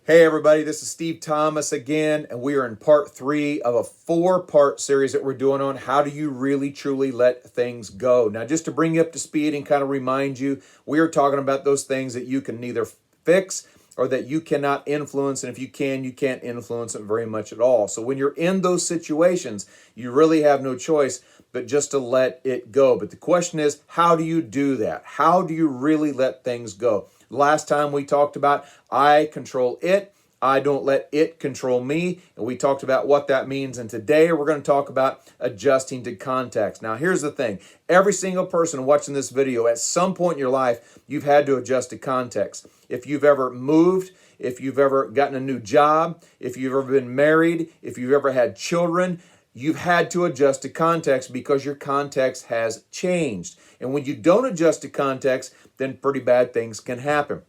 Hey everybody, this is Steve Thomas again, and we are in part 3 of a 4-part series that we're doing on how do you really truly let things go. Now, just to bring you up to speed and kind of remind you, we are talking about those things that you can neither fix or that you cannot influence, and if you can, you can't influence it very much at all. So when you're in those situations, you really have no choice but just to let it go. But the question is, how do you do that? How do you really let things go? Last time we talked about I control it. I don't let it control me. And we talked about what that means. And today we're going to talk about adjusting to context. Now, here's the thing. Every single person watching this video, at some point in your life, you've had to adjust to context. If you've ever moved, if you've ever gotten a new job, if you've ever been married, if you've ever had children, you've had to adjust to context because your context has changed. And when you don't adjust to context, then pretty bad things can happen.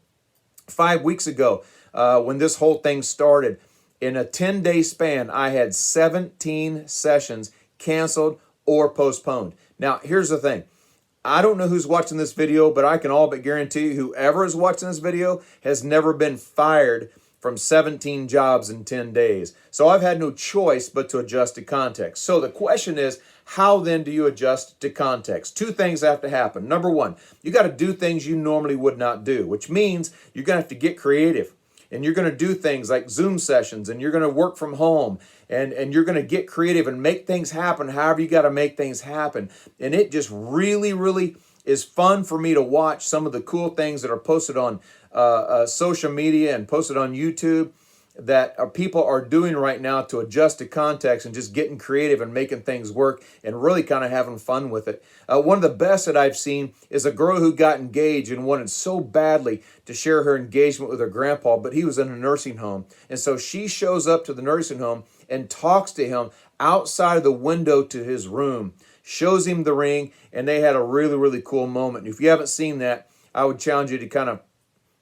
5 weeks ago, when this whole thing started, in a 10-day span, I had 17 sessions canceled or postponed. Now, here's the thing. I don't know who's watching this video, but I can all but guarantee you whoever is watching this video has never been fired from 17 jobs in 10 days. So I've had no choice but to adjust to context. So the question is, how then do you adjust to context? Two things have to happen. Number one, you got to do things you normally would not do, which means you're going to have to get creative. And you're going to do things like Zoom sessions, and you're going to work from home, and you're going to get creative and make things happen however you got to make things happen. And it just really is fun for me to watch some of the cool things that are posted on social media and posted on YouTube that people are doing right now to adjust to context and just getting creative and making things work and really kind of having fun with it. One of the best that I've seen is a girl who got engaged and wanted so badly to share her engagement with her grandpa, but he was in a nursing home. And so she shows up to the nursing home and talks to him outside of the window to his room, shows him the ring, and they had a really cool moment. If you haven't seen that, I would challenge you to kind of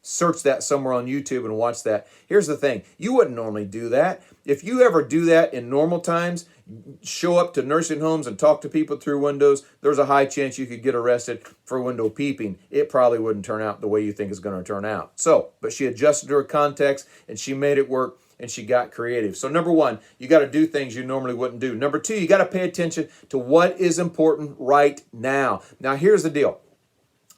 search that somewhere on YouTube and watch that. Here's the thing. You wouldn't normally do that. If you ever do that in normal times, show up to nursing homes and talk to people through windows, there's a high chance you could get arrested for window peeping. It probably wouldn't turn out the way you think it's going to turn out. But she adjusted to her context and she made it work and she got creative. So number one, you got to do things you normally wouldn't do. Number two, you got to pay attention to what is important right now. Now, here's the deal.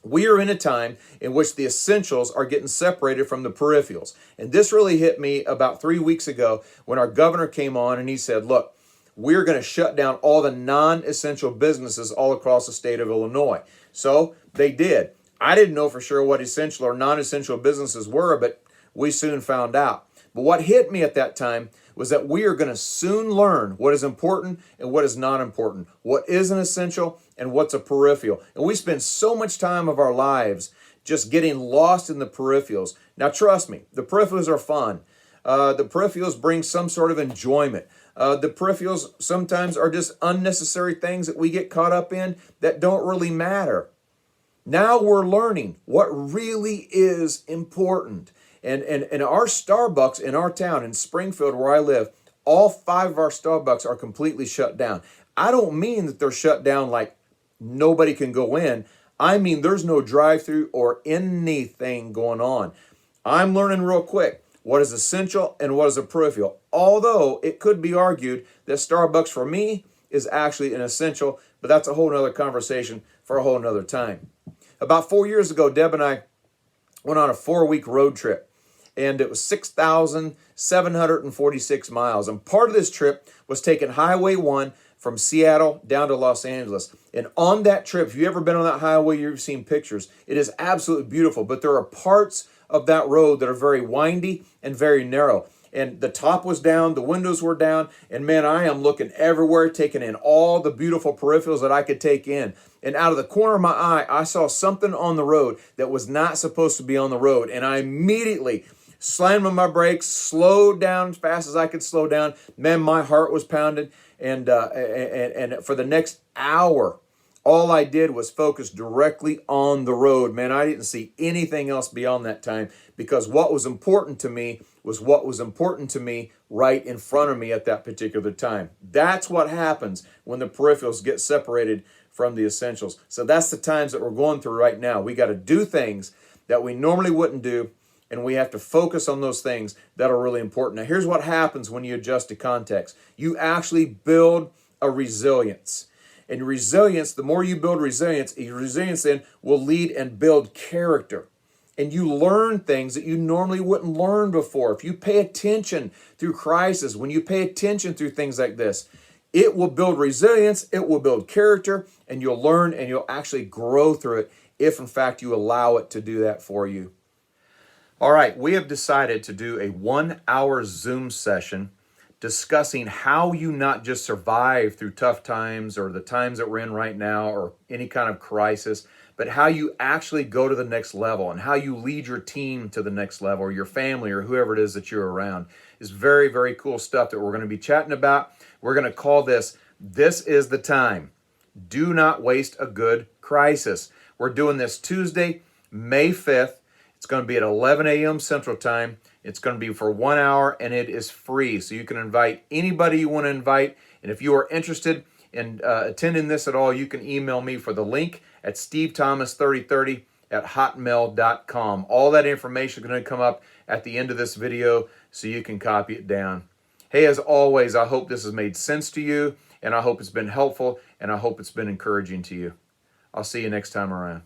We are in a time in which the essentials are getting separated from the peripherals. And this really hit me about 3 weeks ago when our governor came on and he said, look, we're going to shut down all the non-essential businesses all across the state of Illinois. So they did. I didn't know for sure what essential or non-essential businesses were, but we soon found out. But what hit me at that time was that we are going to soon learn what is important and what is not important, what is an essential and what's a peripheral. And we spend so much time of our lives just getting lost in the peripherals. Now, trust me, the peripherals are fun. The peripherals bring some sort of enjoyment. The peripherals sometimes are just unnecessary things that we get caught up in that don't really matter. Now we're learning what really is important. And our Starbucks in our town, in Springfield where I live, all 5 of our Starbucks are completely shut down. I don't mean that they're shut down like nobody can go in. I mean there's no drive-through or anything going on. I'm learning real quick what is essential and what is a peripheral. Although it could be argued that Starbucks for me is actually an essential, but that's a whole nother conversation for a whole nother time. About 4 years ago, Deb and I went on a 4-week road trip. And it was 6,746 miles. And part of this trip was taking Highway 1 from Seattle down to Los Angeles. And on that trip, if you've ever been on that highway, you've seen pictures. It is absolutely beautiful. But there are parts of that road that are very windy and very narrow. And the top was down, the windows were down, and man, I am looking everywhere, taking in all the beautiful peripherals that I could take in. And out of the corner of my eye, I saw something on the road that was not supposed to be on the road. And I immediately slammed on my brakes, slowed down as fast as I could slow down. Man, my heart was pounding. And for the next hour, all I did was focus directly on the road. Man, I didn't see anything else beyond that time because what was important to me was what was important to me right in front of me at that particular time. That's what happens when the peripherals get separated from the essentials. So that's the times that we're going through right now. We got to do things that we normally wouldn't do. And we have to focus on those things that are really important. Now, here's what happens when you adjust to context. You actually build a resilience. And resilience, the more you build resilience then will lead and build character. And you learn things that you normally wouldn't learn before. If you pay attention through crisis, when you pay attention through things like this, it will build resilience, it will build character, and you'll learn and you'll actually grow through it if, in fact, you allow it to do that for you. All right, we have decided to do a 1-hour Zoom session discussing how you not just survive through tough times or the times that we're in right now or any kind of crisis, but how you actually go to the next level and how you lead your team to the next level or your family or whoever it is that you're around. Is very, very cool stuff that we're going to be chatting about. We're going to call this is the Time. Do not waste a good crisis. We're doing this Tuesday, May 5th. It's going to be at 11 a.m. Central Time. It's going to be for 1 hour, and it is free. So you can invite anybody you want to invite. And if you are interested in attending this at all, you can email me for the link at stevethomas3030@hotmail.com. All that information is going to come up at the end of this video, so you can copy it down. Hey, as always, I hope this has made sense to you, and I hope it's been helpful, and I hope it's been encouraging to you. I'll see you next time around.